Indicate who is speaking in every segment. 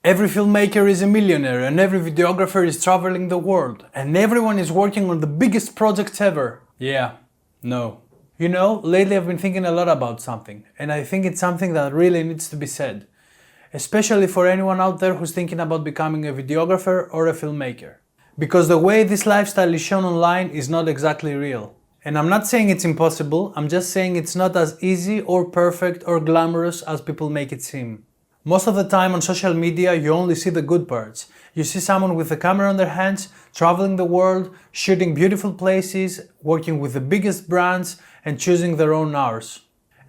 Speaker 1: Every filmmaker is a millionaire and every videographer is traveling the world and everyone is working on the biggest projects ever. Yeah, no. You know, lately I've been thinking a lot about something, and I think it's something that really needs to be said. Especially for anyone out there who's thinking about becoming a videographer or a filmmaker. Because the way this lifestyle is shown online is not exactly real. And I'm not saying it's impossible, I'm just saying it's not as easy or perfect or glamorous as people make it seem. Most of the time on social media you only see the good parts. You see someone with a camera in their hands, traveling the world, shooting beautiful places, working with the biggest brands and choosing their own hours.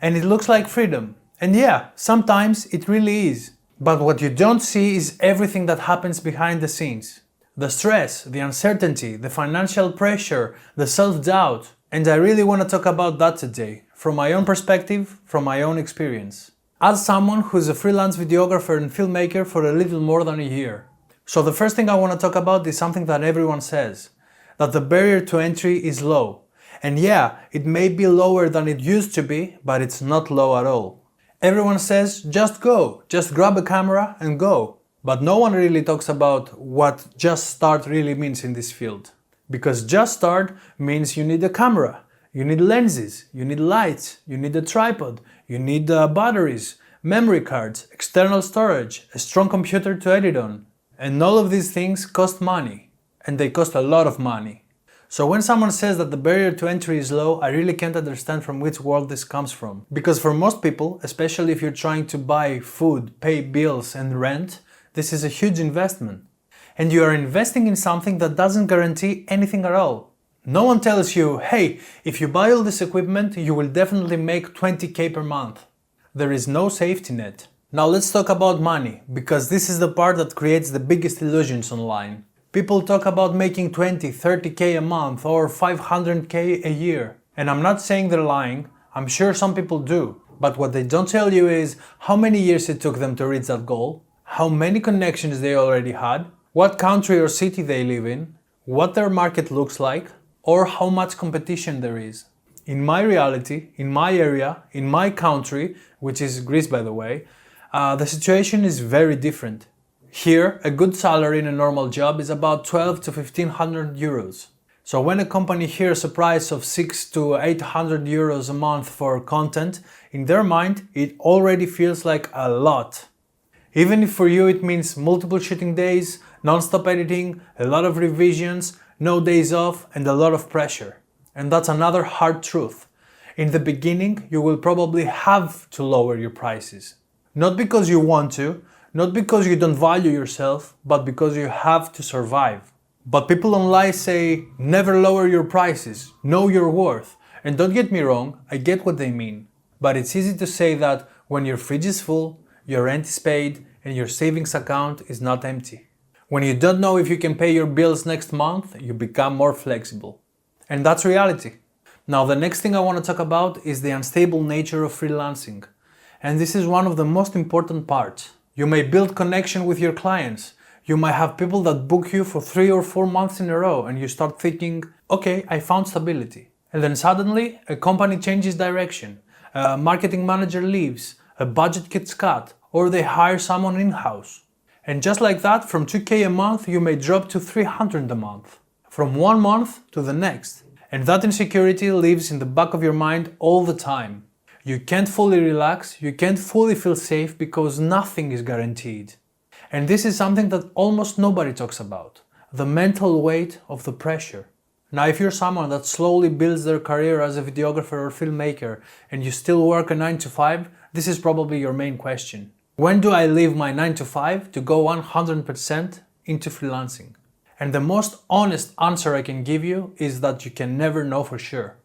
Speaker 1: And it looks like freedom. And yeah, sometimes it really is. But what you don't see is everything that happens behind the scenes. The stress, the uncertainty, the financial pressure, the self-doubt. And I really want to talk about that today, from my own perspective, from my own experience. As someone who's a freelance videographer and filmmaker for a little more than a year. So the first thing I want to talk about is something that everyone says, that the barrier to entry is low. And yeah, it may be lower than it used to be, but it's not low at all. Everyone says, just go, just grab a camera and go. But no one really talks about what just start really means in this field. Because just start means you need a camera. You need lenses, you need lights, you need a tripod, you need batteries, memory cards, external storage, a strong computer to edit on. And all of these things cost money. And they cost a lot of money. So when someone says that the barrier to entry is low, I really can't understand from which world this comes from. Because for most people, especially if you're trying to buy food, pay bills and rent, this is a huge investment. And you are investing in something that doesn't guarantee anything at all. No one tells you, hey, if you buy all this equipment, you will definitely make 20k per month. There is no safety net. Now let's talk about money, because this is the part that creates the biggest illusions online. People talk about making 20, 30k a month or 500k a year. And I'm not saying they're lying, I'm sure some people do. But what they don't tell you is how many years it took them to reach that goal, how many connections they already had, what country or city they live in, what their market looks like, or how much competition there is. In my reality, in my area, in my country, which is Greece by the way, the situation is very different. Here, a good salary in a normal job is about 12 to 1500 euros. So when a company hears a price of 6 to 800 euros a month for content, in their mind it already feels like a lot. Even if for you it means multiple shooting days, non-stop editing, a lot of revisions, no days off and a lot of pressure. And that's another hard truth. In the beginning, you will probably have to lower your prices. Not because you want to, not because you don't value yourself, but because you have to survive. But people online say, never lower your prices, know your worth. And don't get me wrong, I get what they mean. But it's easy to say that when your fridge is full, your rent is paid, and your savings account is not empty. When you don't know if you can pay your bills next month, you become more flexible. And that's reality. Now the next thing I want to talk about is the unstable nature of freelancing. And this is one of the most important parts. You may build connection with your clients. You might have people that book you for 3 or 4 months in a row and you start thinking, okay, I found stability. And then suddenly a company changes direction, a marketing manager leaves, a budget gets cut, or they hire someone in-house. And just like that, from 2k a month you may drop to 300 a month. From one month to the next. And that insecurity lives in the back of your mind all the time. You can't fully relax, you can't fully feel safe because nothing is guaranteed. And this is something that almost nobody talks about. The mental weight of the pressure. Now if you're someone that slowly builds their career as a videographer or filmmaker and you still work a 9 to 5, this is probably your main question. When do I leave my 9 to 5 to go 100% into freelancing? And the most honest answer I can give you is that you can never know for sure.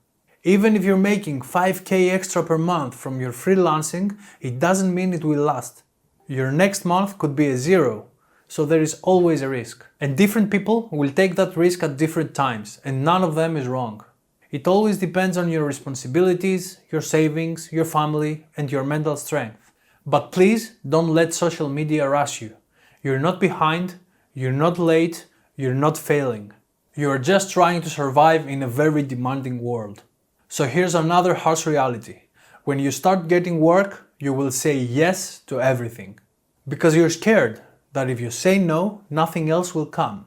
Speaker 1: Even if you're making 5k extra per month from your freelancing, it doesn't mean it will last. Your next month could be a zero, so there is always a risk. And different people will take that risk at different times, and none of them is wrong. It always depends on your responsibilities, your savings, your family, and your mental strength. But please don't let social media rush you. You're not behind, you're not late, you're not failing. You're just trying to survive in a very demanding world. So here's another harsh reality. When you start getting work, you will say yes to everything. Because you're scared. that if you say no, nothing else will come.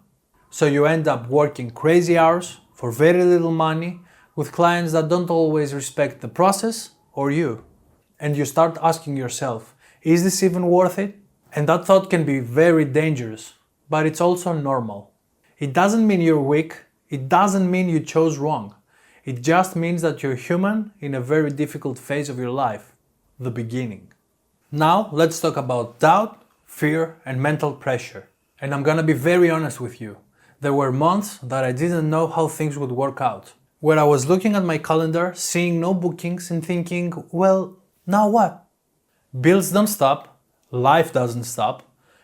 Speaker 1: So you end up working crazy hours for very little money with clients that don't always respect the process or you. And you start asking yourself, is this even worth it? And that thought can be very dangerous, but it's also normal. It doesn't mean you're weak, it doesn't mean you chose wrong. It just means that you're human in a very difficult phase of your life, the beginning. Now let's talk about doubt, fear, and mental pressure. And I'm gonna be very honest with you. There were months that I didn't know how things would work out, where I was looking at my calendar, seeing no bookings and thinking, well, now what? Bills don't stop, life doesn't stop,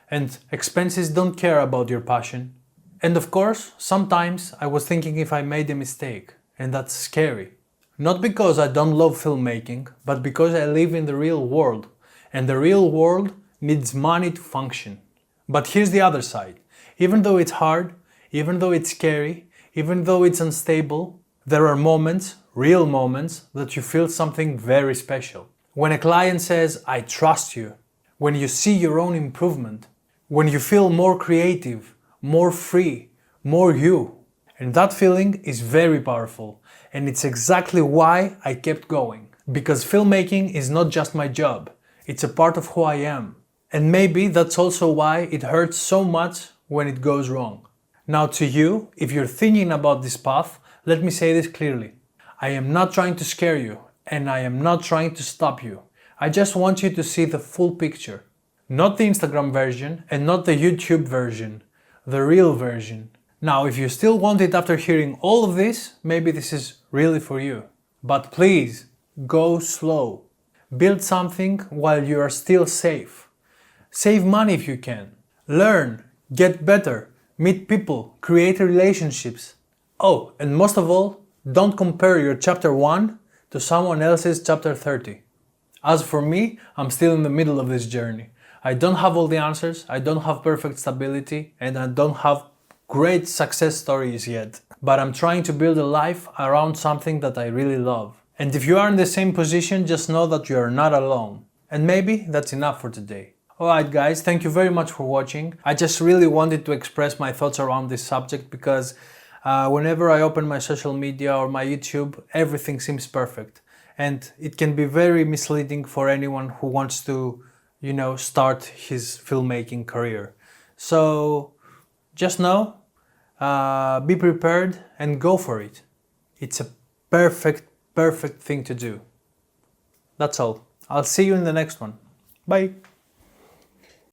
Speaker 1: and expenses don't care about your passion. And of course, sometimes I was thinking if I made a mistake, and that's scary. Not because I don't love filmmaking, but because I live in the real world, and the real world needs money to function. But here's the other side. Even though it's hard, even though it's scary, even though it's unstable, there are moments, real moments, that you feel something very special. When a client says, I trust you, when you see your own improvement, when you feel more creative, more free, more you. And that feeling is very powerful, and it's exactly why I kept going. Because filmmaking is not just my job, it's a part of who I am. And maybe that's also why it hurts so much when it goes wrong. Now to you, if you're thinking about this path, let me say this clearly. I am not trying to scare you, and I am not trying to stop you. I just want you to see the full picture. Not the Instagram version and not the YouTube version, the real version. Now, if you still want it after hearing all of this, maybe this is really for you. But please, go slow. Build something while you are still safe. Save money if you can. Learn, get better, meet people, create relationships. Oh, and most of all, don't compare your chapter 1 to someone else's chapter 30. As for me, I'm still in the middle of this journey. I don't have all the answers, I don't have perfect stability, and I don't have great success stories yet. But I'm trying to build a life around something that I really love. And if you are in the same position, just know that you are not alone. And maybe that's enough for today. Alright guys, thank you very much for watching. I just really wanted to express my thoughts around this subject because whenever I open my social media or my YouTube, everything seems perfect. And it can be very misleading for anyone who wants to, start his filmmaking career. So just know, be prepared and go for it. It's a perfect thing to do. That's all. I'll see you in the next one. Bye.